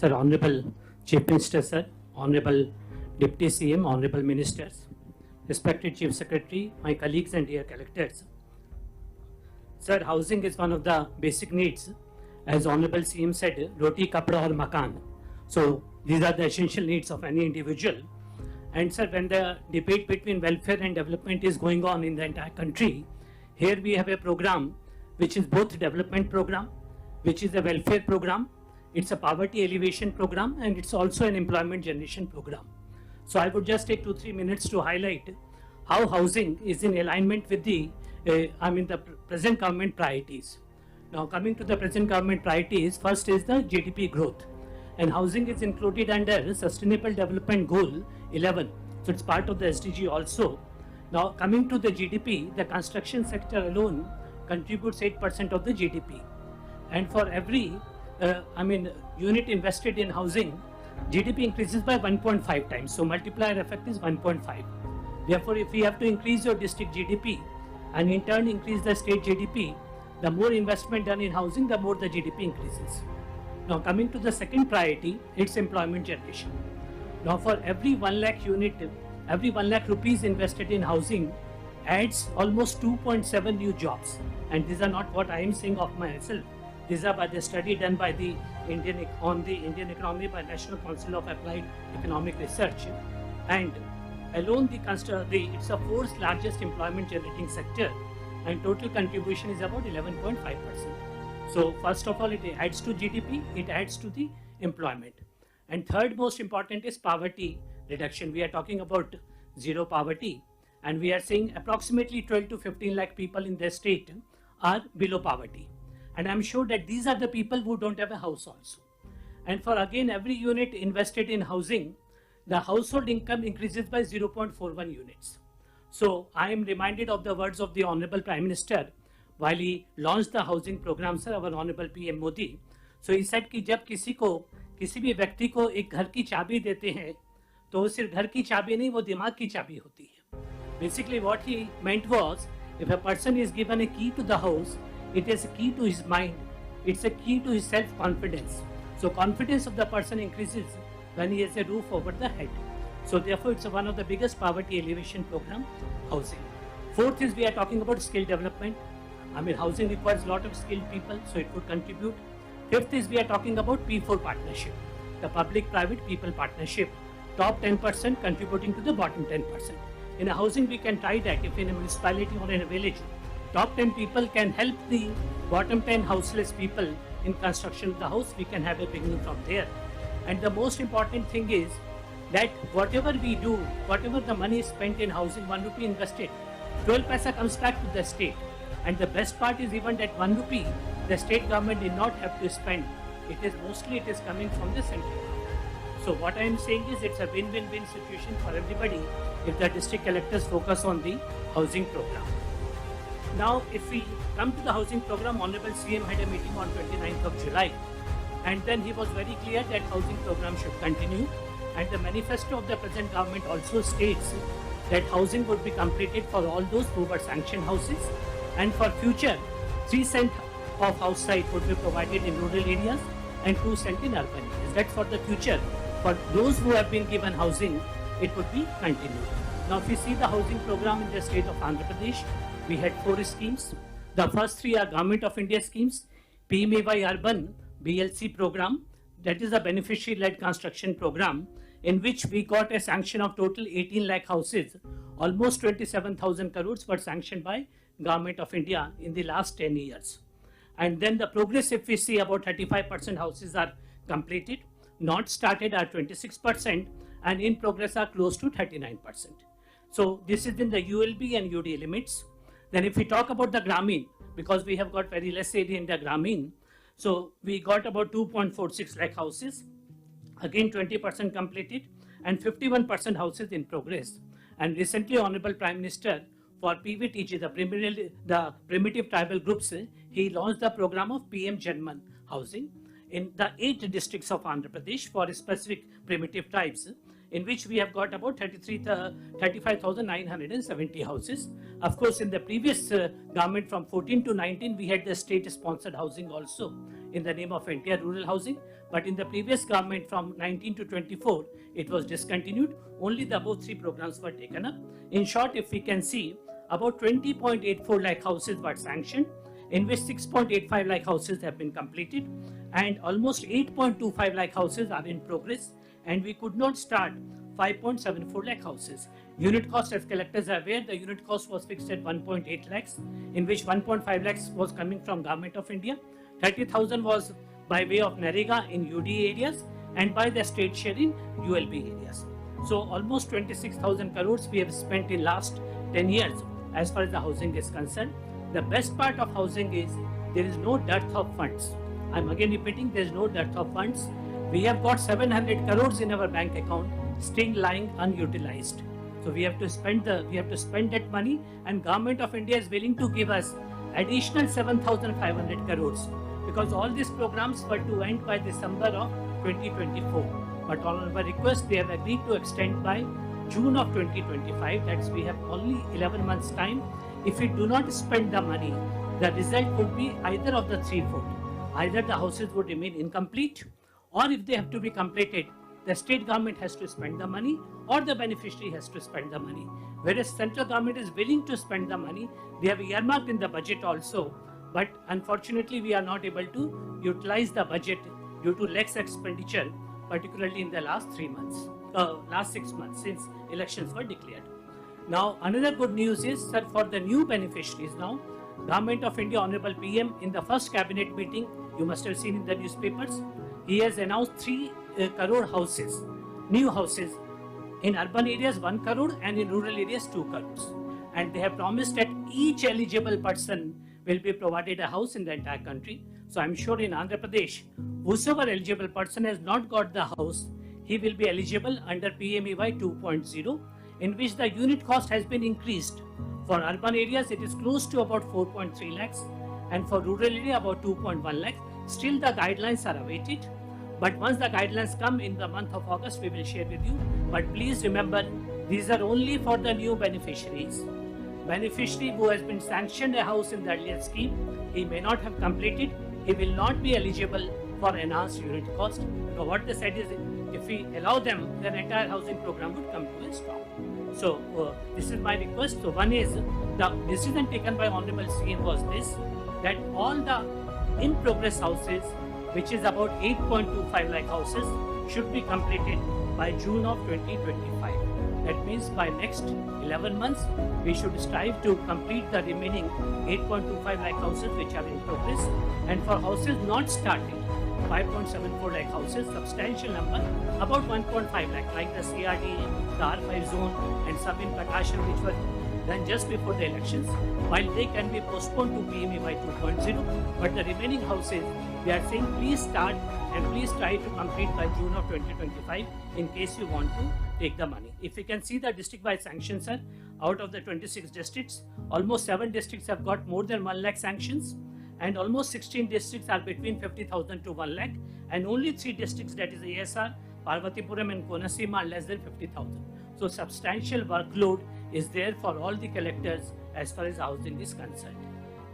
Sir, Honorable Chief Minister, Sir, Honorable Deputy CM, Honorable Ministers, respected Chief Secretary, my colleagues and dear collectors. Sir, housing is one of the basic needs. As Honorable CM said, roti, kapda or makan. So these are the essential needs of any individual. And sir, when the debate between welfare and development is going on in the entire country, here we have a program which is both development program, which is a welfare program, it's a poverty alleviation program, and it's also an employment generation program. So I would just take 2-3 minutes to highlight how housing is in alignment with the present government priorities. Now coming to the present government priorities, first is the GDP growth. And housing is included under Sustainable Development Goal 11. So it's part of the SDG also. Now coming to the GDP, the construction sector alone contributes 8% of the GDP. And for every unit invested in housing, GDP increases by 1.5 times. So multiplier effect is 1.5. Therefore, if we have to increase your district GDP and in turn increase the state GDP, the more investment done in housing, the more the GDP increases. Now coming to the second priority, it's employment generation. Now for every 1 lakh unit, every 1 lakh rupees invested in housing adds almost 2.7 new jobs. And these are not what I am saying of myself. These are by the study done by the Indian economy by National Council of Applied Economic Research. And alone it's the fourth largest employment generating sector, and total contribution is about 11.5%. So first of all, it adds to GDP, it adds to the employment. And third most important is poverty reduction. We are talking about zero poverty, and we are saying approximately 12 to 15 lakh people in the state are below poverty. And I'm sure that these are the people who don't have a house also. And for again every unit invested in housing, the household income increases by 0.41 units. So I am reminded of the words of the Honorable Prime Minister while he launched the housing program, sir, our Honorable PM Modi. So he said कि जब किसी भी व्यक्ति को एक घर की चाबी देते हैं, तो वो सिर्फ घर की चाबी नहीं, वो दिमाग की चाबी होती है. Basically what he meant was, if a person is given a key to the house, it is a key to his mind, it's a key to his self-confidence. So confidence of the person increases when he has a roof over the head. So therefore it's one of the biggest poverty alleviation program, housing. Fourth is we are talking about skill development. Housing requires a lot of skilled people, so it would contribute. Fifth is we are talking about P4 partnership, the public-private people partnership, top 10% contributing to the bottom 10%. In a housing we can try that if in a municipality or in a village, top 10 people can help the bottom 10 houseless people in construction of the house, we can have a beginning from there. And the most important thing is that whatever we do, whatever the money is spent in housing, 1 rupee invested, 12 paisa comes back to the state. And the best part is even that 1 rupee, the state government did not have to spend. It is coming from the central government. So what I am saying is it's a win-win-win situation for everybody if the district collectors focus on the housing program. Now, if we come to the housing program, Honorable CM had a meeting on 29th of July, and then he was very clear that housing program should continue, and the manifesto of the present government also states that housing would be completed for all those who were sanctioned houses, and for future 3 cent of house site would be provided in rural areas and 2 cent in urban areas. That's for the future. For those who have been given housing, it would be continued. Now, if you see the housing program in the state of Andhra Pradesh, we had 4 schemes. The first 3 are Government of India schemes, PMAY Urban BLC program, that is a beneficiary-led construction program, in which we got a sanction of total 18 lakh houses. Almost 27,000 crores were sanctioned by Government of India in the last 10 years. And then the progress, if we see, about 35% houses are completed, not started are 26%, and in progress are close to 39%. So this is in the ULB and UD limits. Then if we talk about the Grameen, because we have got very less area in the Grameen, so we got about 2.46 lakh houses, again 20% completed, and 51% houses in progress. And recently, Honorable Prime Minister, for PVTG, the primitive tribal groups, he launched the program of PM Janman housing in the 8 districts of Andhra Pradesh for specific primitive tribes. in which we have got about 35,970 houses. Of course, in the previous government from 14 to 19, we had the state-sponsored housing also in the name of NTR rural housing. But in the previous government from 19 to 24, it was discontinued. Only the above three programs were taken up. In short, if we can see, about 20.84 lakh houses were sanctioned, in which 6.85 lakh houses have been completed, and almost 8.25 lakh houses are in progress, and we could not start 5.74 lakh houses. Unit cost, as collectors are aware, the unit cost was fixed at 1.8 lakhs, in which 1.5 lakhs was coming from Government of India, 30,000 was by way of Narega in UD areas, and by the state share in ULB areas. So almost 26,000 crores we have spent in last 10 years as far as the housing is concerned. The best part of housing is there is no dearth of funds. I'm again repeating, there is no dearth of funds. We have got 700 crores in our bank account still lying unutilized. So we have to spend that money, and Government of India is willing to give us additional 7,500 crores, because all these programs were to end by December of 2024. But on our request, they have agreed to extend by June of 2025. That's we have only 11 months time. If we do not spend the money, the result would be either of the threefold. Either the houses would remain incomplete, or if they have to be completed, the state government has to spend the money, or the beneficiary has to spend the money. Whereas central government is willing to spend the money, they have earmarked in the budget also, but unfortunately we are not able to utilize the budget due to lax expenditure, particularly in the last 6 months since elections were declared. Now, another good news is that for the new beneficiaries now, Government of India, Honorable PM, in the first cabinet meeting, you must have seen in the newspapers, he has announced 3 crore houses, new houses, in urban areas 1 crore and in rural areas 2 crores. And they have promised that each eligible person will be provided a house in the entire country. So I'm sure in Andhra Pradesh, whosoever eligible person has not got the house, he will be eligible under PMEY 2.0, in which the unit cost has been increased. For urban areas, it is close to about 4.3 lakhs, and for rural area about 2.1 lakhs. Still the guidelines are awaited, but once the guidelines come in the month of August, we will share with you. But please remember, these are only for the new beneficiaries. Beneficiary who has been sanctioned a house in the earlier scheme, he may not have completed, he will not be eligible for enhanced unit cost. So what they said is, if we allow them, their entire housing program would come to a stop. So this is my request. So one is, the decision taken by Honorable CM was this, that all the in-progress houses, which is about 8.25 lakh houses, should be completed by June of 2025. That means by next 11 months, we should strive to complete the remaining 8.25 lakh houses which are in progress. And for houses not started, 5.74 lakh houses, substantial number, about 1.5 lakh, like the CRD, the R5 zone, and some in Prakashan, which were done just before the elections, while they can be postponed to PMEY 2.0, but the remaining houses, they are saying please start and please try to complete by June of 2025 in case you want to take the money. If you can see the district-wide sanctions, sir, out of the 26 districts, almost 7 districts have got more than 1 lakh sanctions, and almost 16 districts are between 50,000 to 1 lakh, and only 3 districts, that is ASR, Parvatipuram and Konaseema, are less than 50,000. So substantial workload is there for all the collectors as far as housing is concerned.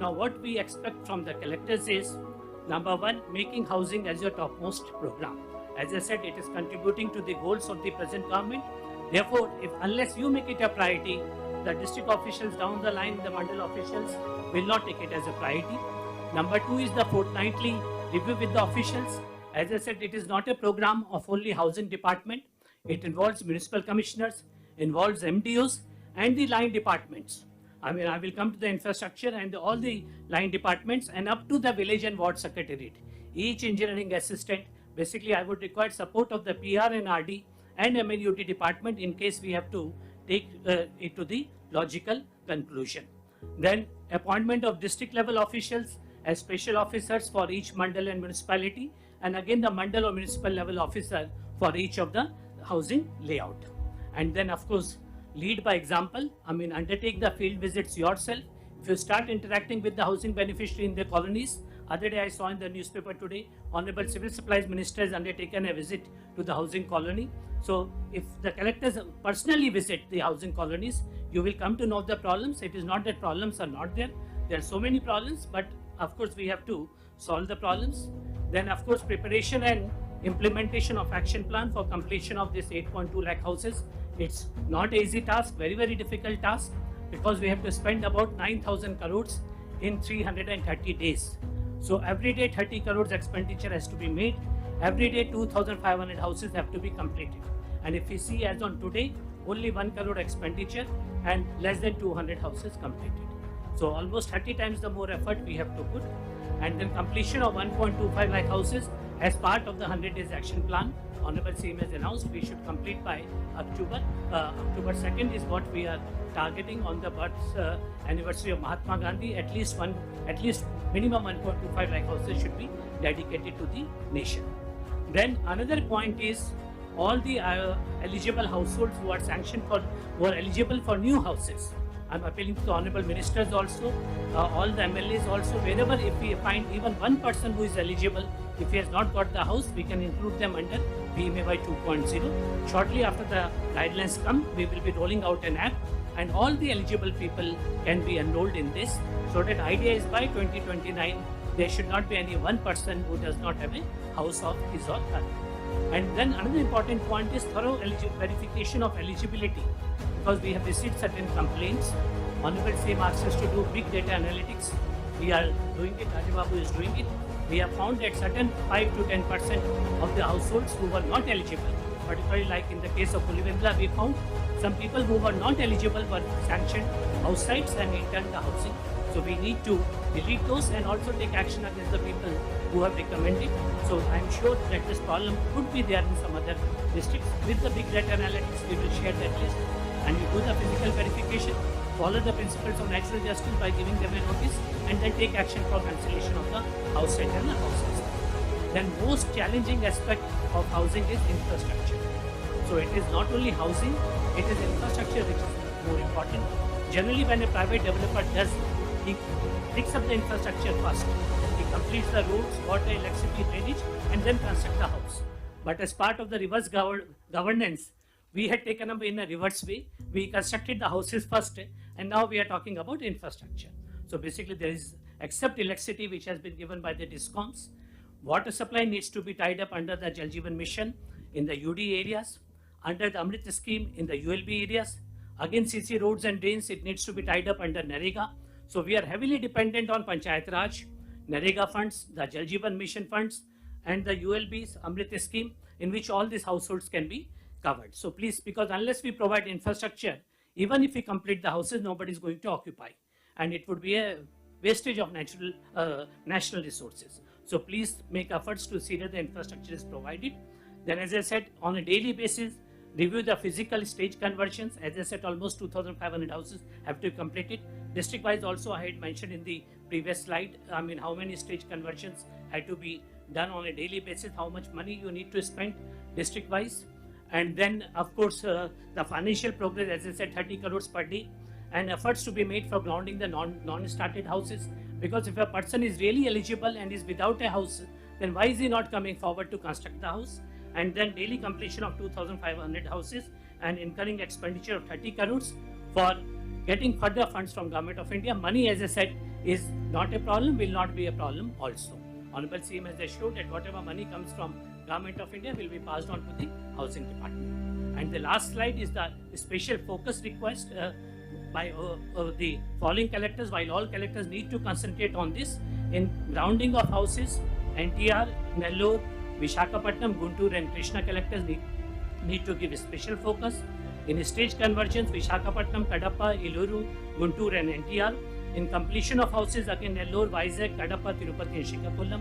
Now what we expect from the collectors is, number one, making housing as your topmost program. As I said, it is contributing to the goals of the present government. Therefore, unless you make it a priority, the district officials down the line, the mandal officials will not take it as a priority. Number two is the fortnightly review with the officials. As I said, it is not a program of only housing department. It involves municipal commissioners, involves MDOs and the line departments. I will come to the infrastructure and all the line departments and up to the village and ward secretariat. Each engineering assistant, basically I would require support of the PR and RD and MNUT department in case we have to take it to the logical conclusion. Then appointment of district level officials as special officers for each mandal and municipality, and again the mandal or municipal level officer for each of the housing layout. And then of course, lead by example. Undertake the field visits yourself. If you start interacting with the housing beneficiary in their colonies, Other day I saw in the newspaper today, Honorable Civil Supplies Minister has undertaken a visit to the housing colony. So if the collectors personally visit the housing colonies, you will come to know the problems. It is not that problems are not there. There are so many problems, but of course we have to solve the problems. Then of course preparation and implementation of action plan for completion of this 8.2 lakh houses. It's not an easy task, very, very difficult task, because we have to spend about 9,000 crores in 330 days. So every day 30 crores expenditure has to be made. Every day 2,500 houses have to be completed. And if we see as on today, only 1 crore expenditure and less than 200 houses completed. So almost 30 times the more effort we have to put. And then completion of 1.25 lakh houses as part of the 100 days action plan. Honorable CM has announced we should complete by October. October 2nd is what we are targeting on the birth anniversary of Mahatma Gandhi. At least minimum 1.25 lakh houses should be dedicated to the nation. Then another point is all the eligible households who are sanctioned for, who are eligible for new houses. I'm appealing to the honorable ministers also, all the MLAs also, wherever if we find even one person who is eligible, if he has not got the house, we can include them under PMAY 2.0. Shortly after the guidelines come, we will be rolling out an app and all the eligible people can be enrolled in this. So that idea is by 2029, there should not be any one person who does not have a house of his or her. And then another important point is thorough verification of eligibility, because we have received certain complaints. Honorable CM asks us to do big data analytics. We are doing it, Chandrababu is doing it. We have found that certain 5 to 10% of the households who were not eligible, particularly like in the case of Pulivendla, we found some people who were not eligible were sanctioned house sites and interned the housing. So we need to delete those and also take action against the people who have recommended. So I'm sure that this problem could be there in some other districts. With the big data analytics, we will share that list and we do the physical verification, follow the principles of natural justice by giving them a notice and then take action for cancellation of the house site and the houses. Then most challenging aspect of housing is infrastructure. So it is not only housing, it is infrastructure which is more important. Generally when a private developer does, he picks up the infrastructure first. He completes the roads, water, electricity, drainage and then construct the house. But as part of the reverse governance, we had taken up in a reverse way. We constructed the houses first and now we are talking about infrastructure. So basically there is, except electricity which has been given by the DISCOMs, water supply needs to be tied up under the Jal Jeevan Mission in the UD areas, under the Amrit scheme in the ULB areas. Again CC roads and drains, it needs to be tied up under NREGA. So we are heavily dependent on Panchayat Raj, NREGA funds, the Jal Jeevan Mission funds and the ULB's Amrit scheme in which all these households can be covered. So please, because unless we provide infrastructure, even if we complete the houses, nobody is going to occupy. And it would be a wastage of national resources. So please make efforts to see that the infrastructure is provided. Then as I said, on a daily basis, review the physical stage conversions. As I said, almost 2,500 houses have to be completed. District-wise also, I had mentioned in the previous slide, how many stage conversions had to be done on a daily basis, how much money you need to spend district-wise. And then, of course, the financial progress, as I said, 30 crores per day, and efforts to be made for grounding the non-started houses. Because if a person is really eligible and is without a house, then why is he not coming forward to construct the house? And then daily completion of 2,500 houses and incurring expenditure of 30 crores for getting further funds from Government of India. Money, as I said, is not a problem, will not be a problem also. Honorable CM has assured that whatever money comes from Government of India will be passed on to the Housing Department. And the last slide is the special focus request by the following collectors. While all collectors need to concentrate on this, in grounding of houses, NTR, Nellore, Visakhapatnam, Guntur and Krishna collectors need to give special focus. In stage conversions, Visakhapatnam, Kadapa, Iluru, Guntur and NTR. In completion of houses, again Nellore, Vizag, Kadapa, Tirupati and Srikakulam.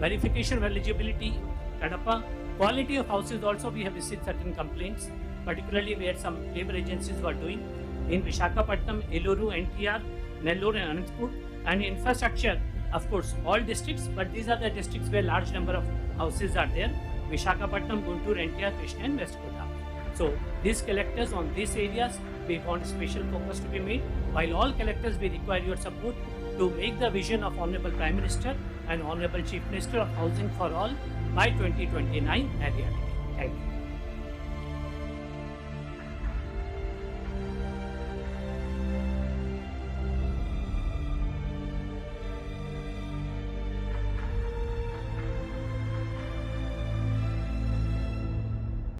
Verification of eligibility, Kadapa. Quality of houses also, we have received certain complaints, particularly where some labor agencies were doing. In Visakhapatnam, Iluru, NTR, Nellore and Anantapur. And infrastructure, of course, all districts, but these are the districts where large number of houses are there. Visakhapatnam, Guntur, NTR, Krishna and West Kota. So these collectors on these areas, we want special focus to be made. While all collectors, we require your support to make the vision of Honorable Prime Minister and Honorable Chief Minister of Housing for All by 2029 at reality. Thank you.